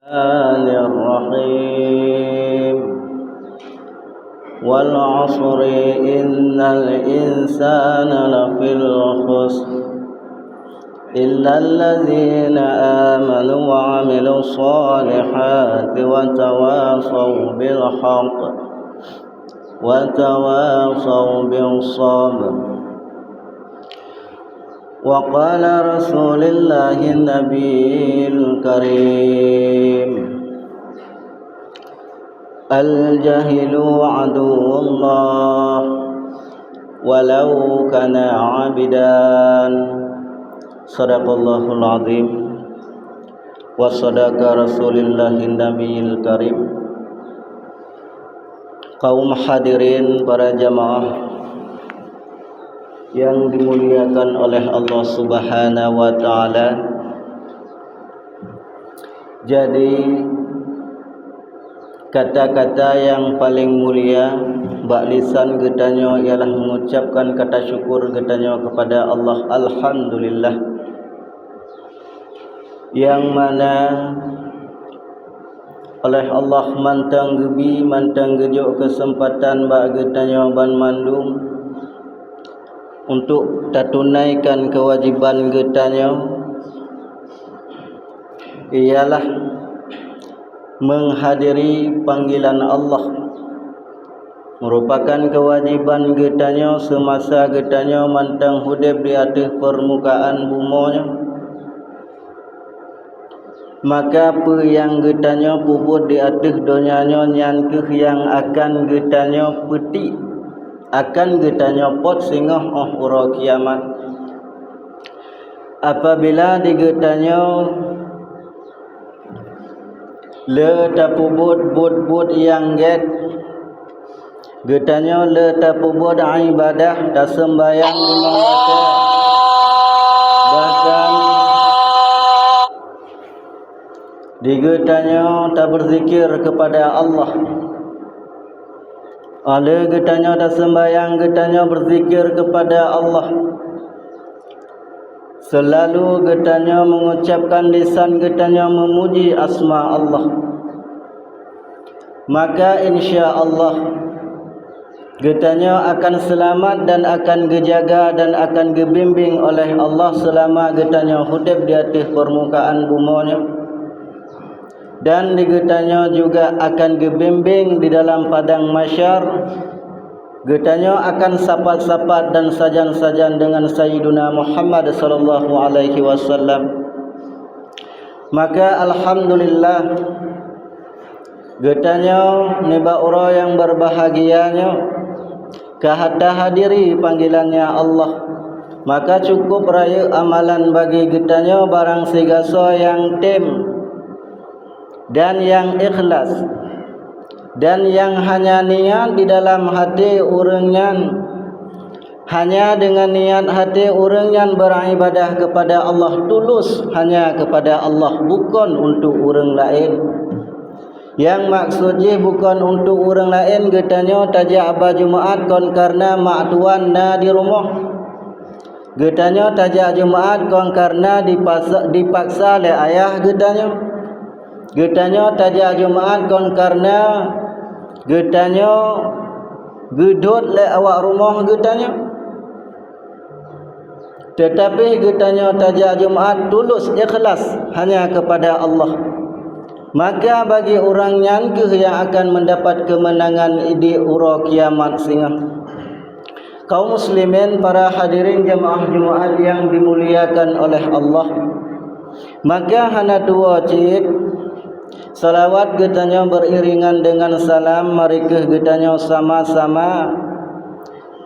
الرحمن الرحيم والعصر إن الإنسان لفي الخسر إلا الذين آمنوا وعملوا الصالحات وتواصوا بالحق وتواصوا بالصبر. وقال رسول الله النبي الكريم: الجهل عدو الله ولو كان عبدا. Sadaqallahul azim wa sadaqa rasulillahin nabiyil karim. Kaum hadirin, para jamaah yang dimuliakan oleh Allah Subhanahu wa taala. Jadi kata-kata yang paling mulia bak lisan getanyo ialah mengucapkan kata syukur getanyo kepada Allah, alhamdulillah, yang mana oleh Allah mantang gebi mantang gejuk kesempatan bak getanyo ban mandum untuk tunaikan kewajiban getanyo, ialah menghadiri panggilan Allah, merupakan kewajiban getanyo semasa getanyo mantang hidup di atas permukaan bumonya. Maka apa yang getanyo puput di atas donyanya nyankeh yang akan getanyo peti, akan getanyo pot singah ura kiamat. Apabila digetanyo le tapubut but yang getanyo le tapubut ibadah ta sembayang lima waktu, bahkan digetanyo tak berzikir kepada Allah. Ale getanyo tak sembahyang, getanyo berzikir kepada Allah. Selalu getanyo mengucapkan lisan getanyo memuji asma Allah. Maka insya Allah getanyo akan selamat dan akan gejaga dan akan gebimbing oleh Allah selama getanyo hidup di atas permukaan bumonya. Dan getanyo juga akan gebimbing di dalam padang mahsyar. Getanyo akan sapat-sapat dan sajan-sajan dengan Sayyiduna Muhammad sallallahu alaihi wasallam. Maka alhamdulillah, getanyo niba ura yang berbahagianya kahata hadiri panggilannya Allah. Maka cukup raya amalan bagi getanyo barang sigaso yang dan yang ikhlas dan yang hanya niat di dalam hati urangnya, hanya dengan niat hati urangnya beribadah kepada Allah tulus hanya kepada Allah, bukan untuk orang lain. Yang maksudnya bukan untuk orang lain, getanyo tajak aba Jumaat kon karena mak tuan na di rumah. Getanyo tajak Jumaat kon karena dipaksa oleh ayah getanyo. Getanyo tajak Jumaat kon karena getanyo gedut le awak rumah getanyo. Tetapi getanyo tajak Jumaat tulus ikhlas hanya kepada Allah. Maka bagi orang nyangkeh yang akan mendapat kemenangan di ura kiamat singa. Kaum muslimin, para hadirin jemaah Jumaat yang dimuliakan oleh Allah, maka hana dua wajib salawat getanyo beriringan dengan salam. Marikeh getanyo sama-sama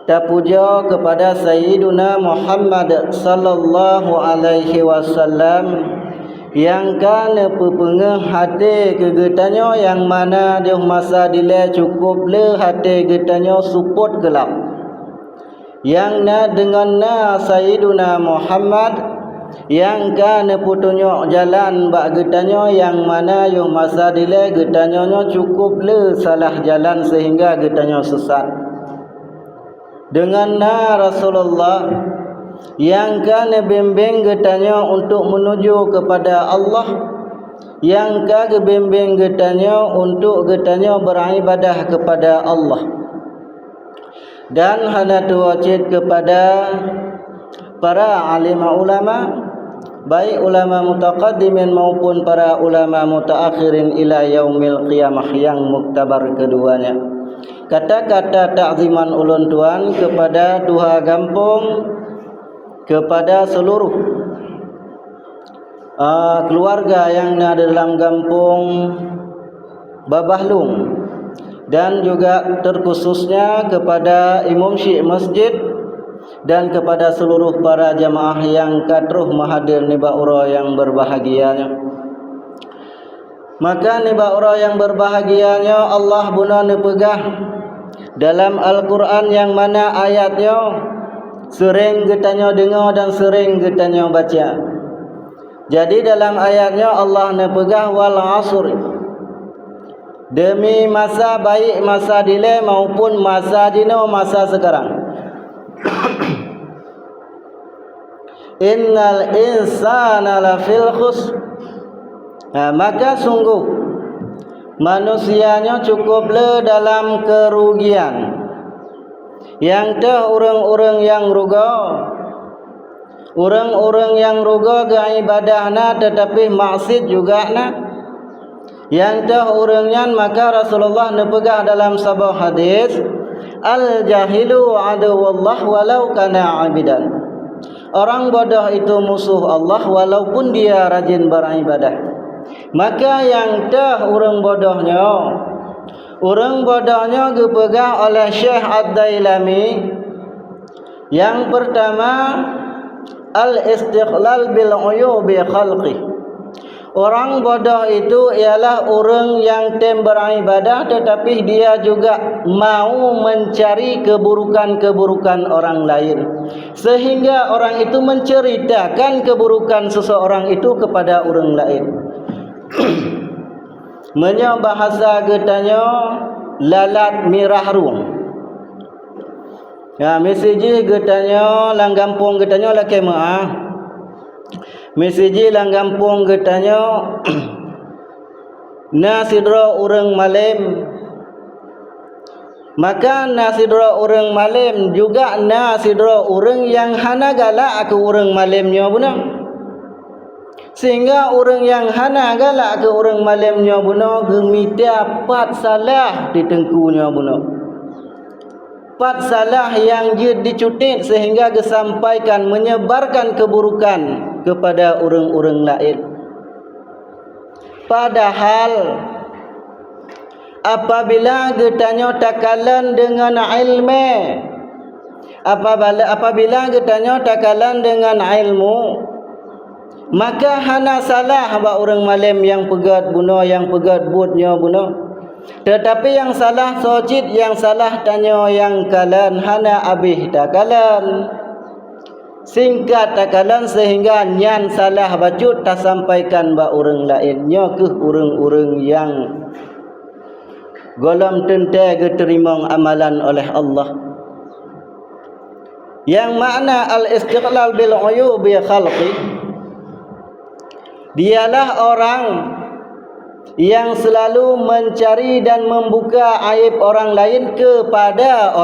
tapuja kepada Sayyiduna Muhammad sallallahu alaihi wasallam, yang kana pepengeh hati ke getanyo, yang mana dia masa dile cukup le hati getanyo support gelap. Yang na dengan na Sayyiduna Muhammad, yang kana putunyo jalan bak getanyo, yang mana yung masa dile getanyo cukup le salah jalan sehingga getanyo sesat. Dengan na Rasulullah yang kana bimbing getanyo untuk menuju kepada Allah, yang kagebimbing getanya untuk getanya beribadah kepada Allah, dan hendak wajib kepada para alim ulama, baik ulama mutaqaddimin maupun para ulama mutaakhirin ila yaumil qiyamah yang muktabar keduanya. Kata-kata takziman ulun tuan kepada dua kampung, kepada seluruh keluarga yang ada dalam kampung Babahlung, dan juga terkhususnya kepada imam syekh masjid dan kepada seluruh para jamaah yang katruh mahadir nibaura yang berbahagianya. Maka nibaura yang berbahagianya Allah buna nepegah dalam Al-Quran yang mana ayatnya sering getanya dengar dan sering getanya baca. Jadi dalam ayatnya Allah nepegah wal asr, demi masa baik masa dile maupun masa dino masa sekarang. Innal insana lafil khusr. Maka sungguh manusianya cukuplah dalam kerugian. Yang dah orang-orang yang ruga, orang-orang yang ruga ke ibadahna tetapi maksiat juga na. Yang dah orangnya, maka Rasulullah nepegah dalam sebuah hadis, al jahilu aduwallah walau kana abidan. Orang bodoh itu musuh Allah walaupun dia rajin beribadah. Maka yang dah orang bodohnya dipegang oleh Syekh Ad-Dailami. Yang pertama, al-istiqlal bil uyubi khalqi. Orang bodoh itu ialah orang yang beribadah tetapi dia juga mau mencari keburukan-keburukan orang lain, sehingga orang itu menceritakan keburukan seseorang itu kepada orang lain. Menyo bahasa getanya lalat mirah ruang. Ya, mesiji getanya langgampung getanya la kemaah. Mesiji langgampung getanya nasidra orang malam. Maka nasidra orang malam juga nasidra orang yang hana galak ke orang malamnya buna. Sehingga orang yang hana galak ke orang malamnya buna gemita pat salah di tengkunya buna. Pat salah yang dicutit sehingga disampaikan menyebarkan keburukan kepada orang-orang lain. Padahal apabila getanya takalan dengan ilmu, apabila getanya takalan dengan ilmu, maka hana salah ba orang malam yang pegat bunuh, yang pegat butnya bunuh. Tetapi yang salah sojid, yang salah tanya yang kalan hana abih takalan, singkat takalan sehingga nyan salah bacut tak sampaikan ba orang lainnya ke orang-orang yang golong tente diterima amalan oleh Allah. Yang makna al-istiqlal bil uyubi khalqi, dialah orang yang selalu mencari dan membuka aib orang lain kepada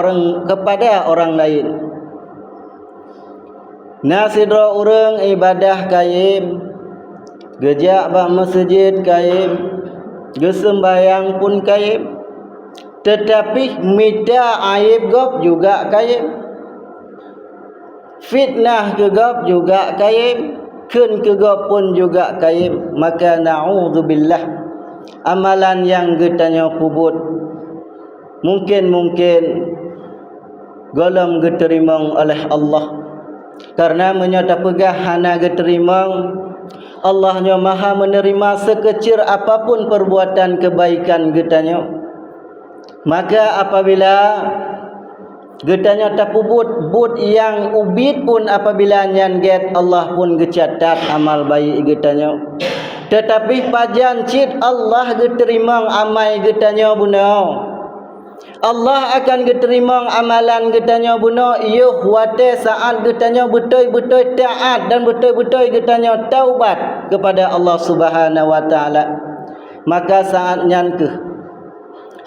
orang lain. Nasidra orang ibadah kaim, gejak ba masjid kaim, gesembayang pun kaim, tetapi minta aib gop juga kaim, fitnah ke gop juga kaim, kun ke gop pun juga kaim. Maka na'udzubillah, amalan yang getanya kubut mungkin golong diterima oleh Allah, karena menyata pegah hana diterima. Allahnya maha menerima sekecil apapun perbuatan kebaikan getanya. Maka apabila getanya tapubut but yang ubit pun apabila nyan get, Allah pun gecatat amal baik getanya. Tetapi pajan cit Allah diterima amai getanya bunuh. Allah akan diterima amalan kitanya bunuh yuh wate saat kitanya betul-betul taat dan betul-betul kitanya taubat kepada Allah Subhanahu wa taala. Maka saatnya ke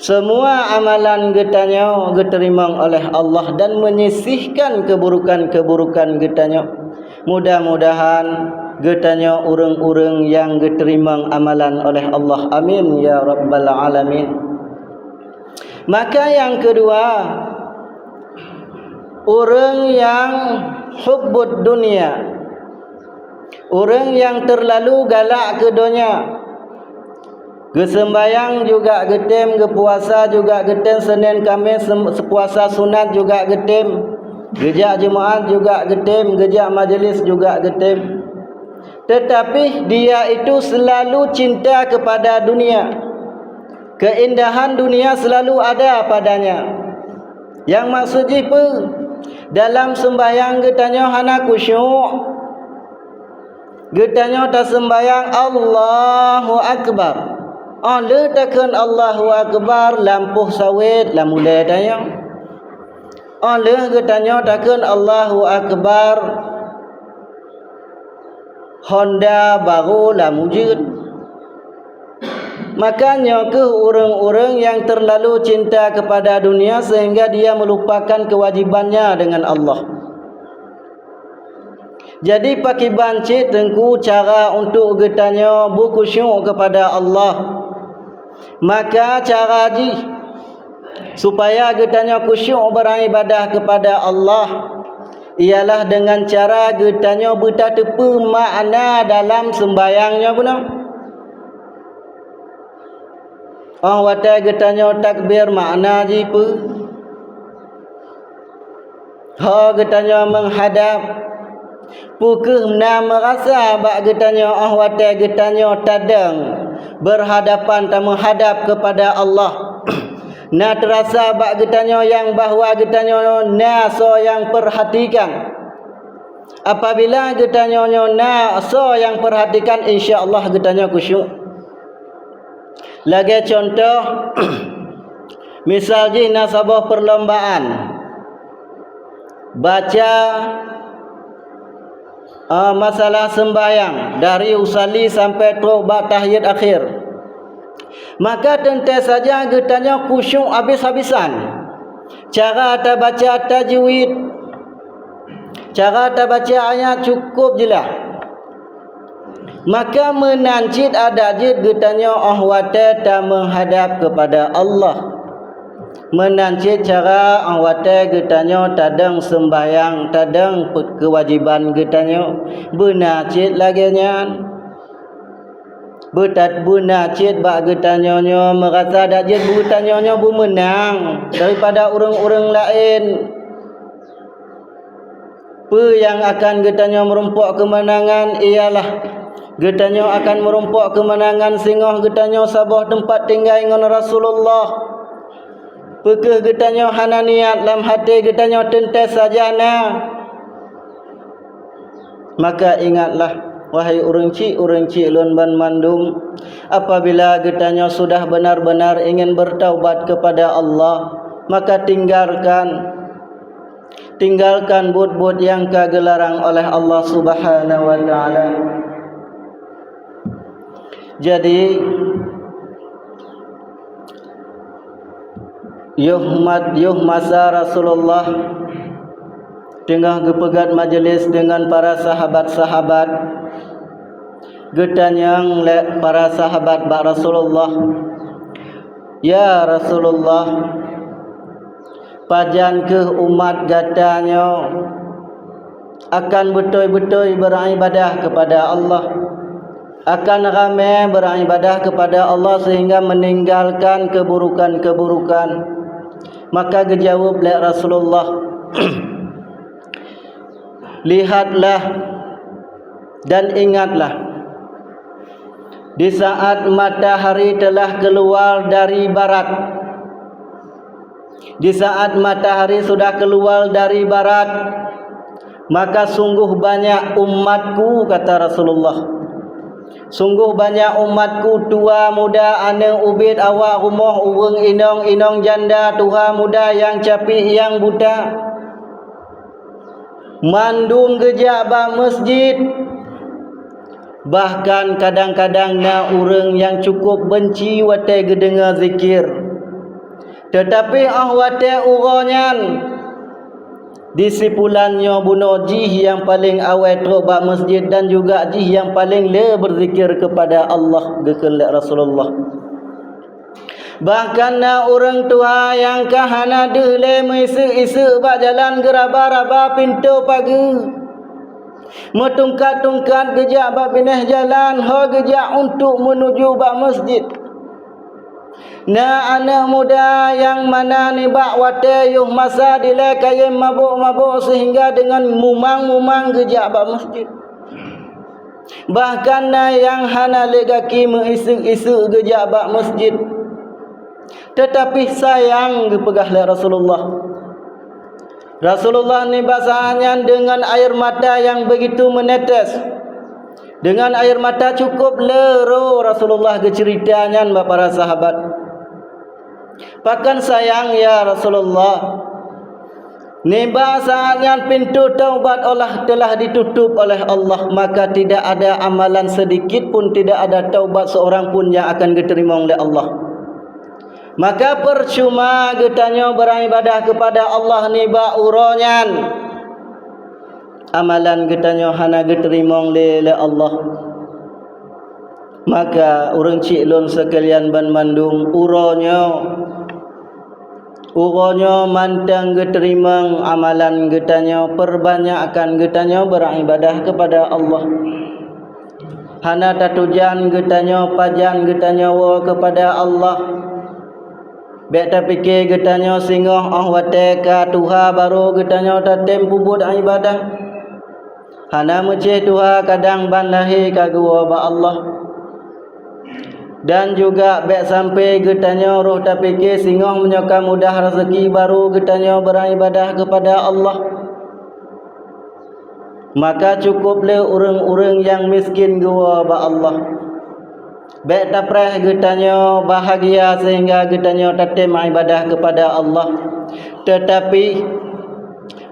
semua amalan kitanya diterima oleh Allah dan menyisihkan keburukan-keburukan kitanya. Mudah-mudahan kitanya orang-orang yang diterima amalan oleh Allah. Amin ya rabbal alamin. Maka yang kedua, orang yang hubbud dunia, orang yang terlalu galak ke dunia. Gesembayang juga getem, gepuasa juga getem, Senin Khamis puasa sunat juga getem, gejak jemaat juga getem, gejak majlis juga getem. Tetapi dia itu selalu cinta kepada dunia. Keindahan dunia selalu ada padanya. Yang maksudnya apa? Dalam sembahyang getanya hana khusyuk. Getanya tak sembahyang Allahu Akbar. Letakkan Allahu Akbar lampuh sawit lah mulai daya. Getanya takkan Allahu Akbar Honda baru lah mujud. Makanya ke orang-orang yang terlalu cinta kepada dunia sehingga dia melupakan kewajibannya dengan Allah. Jadi pakai bancit tengku cara untuk getanya berkhusyuk kepada Allah. Maka cara ji supaya getanya khusyuk beribadah kepada Allah ialah dengan cara getanya bertatepu makna dalam sembahyangnya benar. Watai getanya takbir makna jipa. Getanya menghadap. Pukul na merasa bak getanya watai getanya tadang berhadapan dan menghadap kepada Allah. Na terasa bak getanya yang bahawa getanya na so yang perhatikan. Apabila getanya na so yang perhatikan, insya-Allah getanya khusyuk. Lagi contoh, misalnya sebuah perlombaan baca masalah sembahyang dari usali sampai tobat tahiyat akhir. Maka tentu saja getanya khusyuk habis-habisan. Cara ta baca tajwid, cara ta baca ayat cukup jelas. Maka menancit ada jid getanya ahwata ta menghadap kepada Allah. Menancit cara ahwata getanya tadang sembahyang, tadang kewajiban getanya. Benacit laginya. Betat benacit bak getanya merasa ada jid getanya bermenang daripada orang-orang lain. Apa yang akan getanya merempuk kemenangan ialah getanya akan merumpuk kemenangan sehingga getanya sabah tempat tinggal dengan Rasulullah. Pekeh getanya hana niat dalam hati getanya tentas saja na. Maka ingatlah wahai orang cik lun ban mandum, apabila getanya sudah benar-benar ingin bertaubat kepada Allah, maka tinggalkan bud-bud yang kagelarang oleh Allah Subhanahu wa taala. Jadi yuh masa Rasulullah tengah gepegat majlis dengan para sahabat-sahabat. Getanyang para sahabat bak Rasulullah, ya Rasulullah, pajan ke umat gatanya akan betul-betul beribadah kepada Allah, akan ramai beribadah kepada Allah sehingga meninggalkan keburukan-keburukan. Maka dijawab oleh Rasulullah, lihatlah dan ingatlah, di saat matahari telah keluar dari barat, di saat matahari sudah keluar dari barat, maka sungguh banyak umatku, kata Rasulullah, Sungguh banyak umatku tua muda ane ubid awak rumah urang inong janda tua muda yang capik yang buta mandum gejak ba masjid. Bahkan kadang-kadang na urang yang cukup benci wate gedengar zikir. Tetapi wate uronyan disipulannya bunuh jih yang paling awet teruk bak masjid dan juga jih yang paling le berzikir kepada Allah gekelak Rasulullah. Bahkan na orang tua yang kahana dele meisu-isu bak jalan geraba-raba pintu pagi metungkat-tungkat gejak bak pindah jalan ho gejak untuk menuju bak masjid. Na anak muda yang mana ni bak wate yuh masa dile kayem mabuk-mabuk sehingga dengan mumang-mumang gejak bak masjid. Bahkan na yang hana legaki mengisu-isu gejak bak masjid. Tetapi sayang dipegah oleh Rasulullah. Rasulullah ni bahasanya dengan air mata yang begitu menetes. Dengan air mata cukup lero Rasulullah ceritanya para sahabat. Pakan sayang ya Rasulullah, ni bahasanya pintu taubat Allah telah ditutup oleh Allah, maka tidak ada amalan sedikit pun, tidak ada taubat seorang pun yang akan diterima oleh Allah. Maka percuma getanya beribadah kepada Allah ni ba uronyan. Amalan getanya hana diterima oleh Allah. Maka urang cik lon sekalian ban mandung uronyo mantang geterimang amalan getanya, perbanyakkan getanya beribadah kepada Allah. Hana tatujan getanya pajan getanya wa kepada Allah. Beta fikir getanya singoh wate ka Tuha baru getanya tatem pubut ibadah. Hana mece Tuha kadang ban lahir ka gua ba Allah. Dan juga bek sampai getanya roh tapike singoh menyoka mudah rezeki baru getanya beribadah kepada Allah. Maka cukuplah orang-orang yang miskin gua ba Allah. Bek tapreh getanya bahagia sehingga getanya tatem ibadah kepada Allah. Tetapi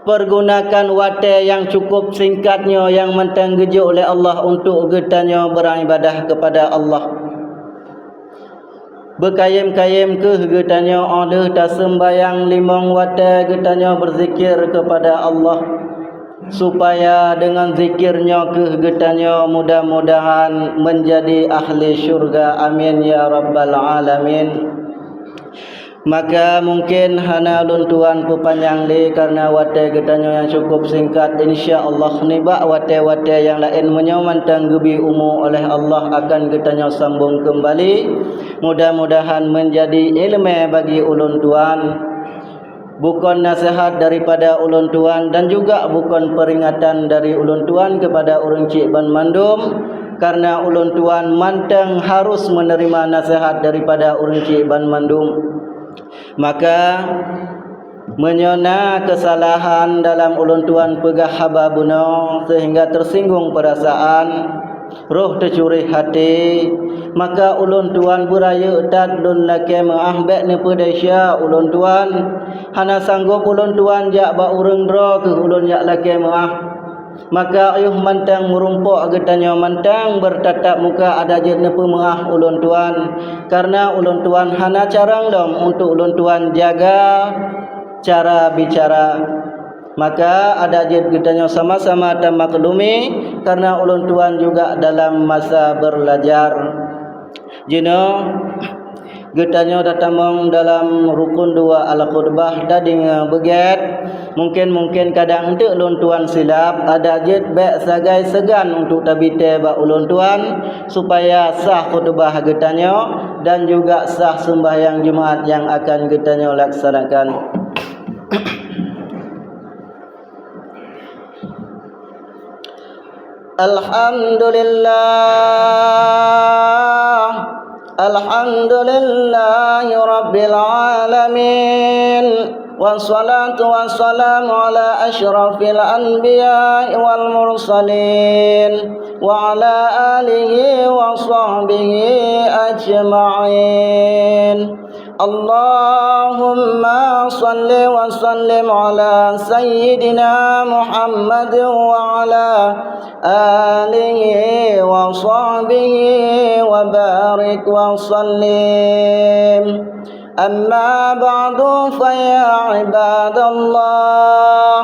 pergunakan wate yang cukup singkatnya yang mentang gejuk oleh Allah untuk getanya beribadah kepada Allah. Berkayem-kayem ke getanya ada tak sembayang limang wate getanya berzikir kepada Allah, supaya dengan zikirnya ke getanya mudah-mudahan menjadi ahli syurga. Amin ya rabbal alamin. Maka mungkin hana lun tuan pepanjang li karena wate getanya yang cukup singkat. InsyaAllah ni bak wate-wate yang lain menyamantang gebi umu oleh Allah akan getanya sambung kembali. Mudah-mudahan menjadi ilmu bagi ulun tuan, bukan nasihat daripada ulun tuan dan juga bukan peringatan dari ulun tuan kepada orang cik ban mandum, karena ulun tuan mantang harus menerima nasihat daripada orang cik ban mandum. Maka menyona kesalahan dalam ulun tuan pegah hababuna sehingga tersinggung perasaan, roh tercuri hati, maka ulun tuan beraya tad lun laki maahbek ni pedesya ulun tuan hana sanggup ulun tuan jak ba urang dra ke ulun jak laki maah. Maka ayuh mantang merumpuk getanya mantang bertatap muka ada je nepe maah ulun tuan, karena ulun tuan hana carang dom untuk ulun tuan jaga cara bicara. Maka ada je getanya sama-sama tamaklumi karena ulun tuan juga dalam masa belajar. Jino getanya datamong dalam rukun dua al-khutbah dading beget. Mungkin kadang ente ulun tuan silap, ada jet bek sagai segan untuk tabite ba ulun tuan supaya sah khutbah getanya dan juga sah sembahyang Jumaat yang akan getanya laksanakan. Alhamdulillahi rabbil alamin. Wassalatu wassalamu ala asyrafil anbiya wal mursalin وعلى آله وصحبه أجمعين. اللهم صل وسلم على سيدنا محمد وعلى آله وصحبه وبارك وسلم. أما بعد فيا عباد الله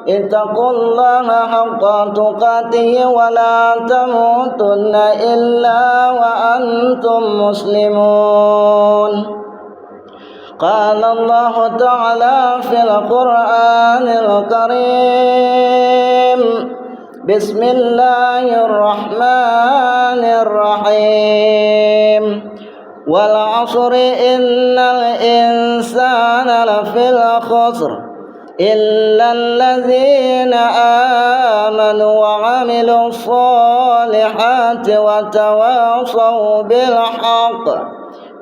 اتقوا الله حق تقاته ولا تموتن إلا وأنتم مسلمون. قال الله تعالى في القرآن الكريم: بسم الله الرحمن الرحيم. والعصر إن الإنسان لفي الخسر إلا الذين آمنوا وعملوا الصالحات وتواصوا بالحق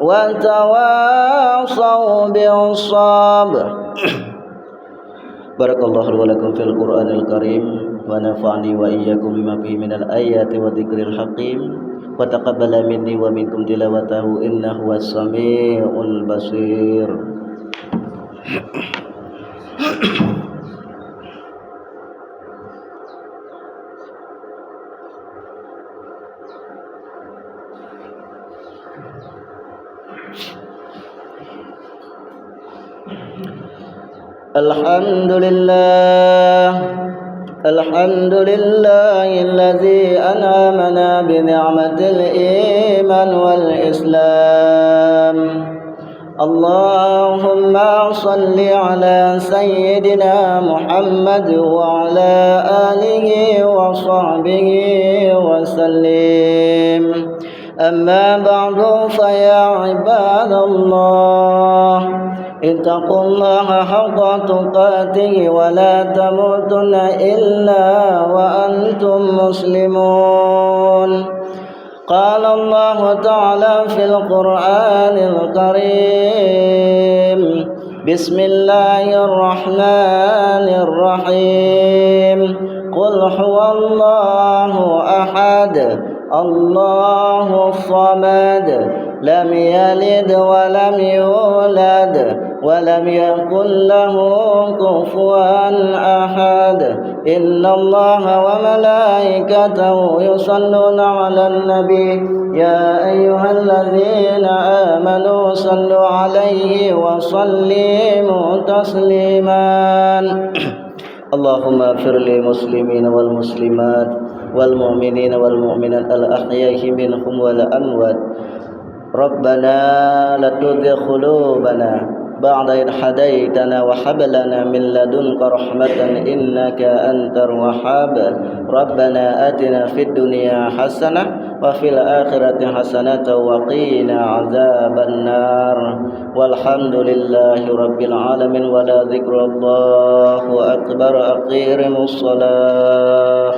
وتواصوا بالصبر. Barakallahu wa lakum fil Qur'anil Karim wa nafa'ani wa iyyakum bima fihi minal ayati wa dzikril hakim wa taqabbala minni wa minkum tilawatahu innahu was-sami'ul basir. Alhamdulillah alladzi an'amana bi ni'matil iman wal islam. Allahumma salli ala sayyidina Muhammad wa ala alihi wa sahbihi wa sallim. Amma ba'du fa ya ibadallah اتقوا الله حق تقاته ولا تموتن إلا وأنتم مسلمون. قال الله تعالى في القرآن الكريم: بسم الله الرحمن الرحيم. قل هو الله أحد الله الصمد لم يلد ولم يولد ولم يكن له كفوا أحد. إن الله وملائكته يصلون على النبي يا أيها الذين آمنوا صلوا عليه وسلموا تسليما. اللهم اغفر للمسلمين والمسلمات والمؤمنين والمؤمنات الأحياء منهم والأموات. ربنا لا تزغ قلوبنا بعد إذ هديتنا وهب لنا من لدنك رحمة إنك أنت الوهاب. ربنا آتنا في الدنيا حسنة وفي الآخرة حسنة وقنا عذاب النار. والحمد لله رب العالمين ولا ذكر الله أكبر. أقيموا الصلاة.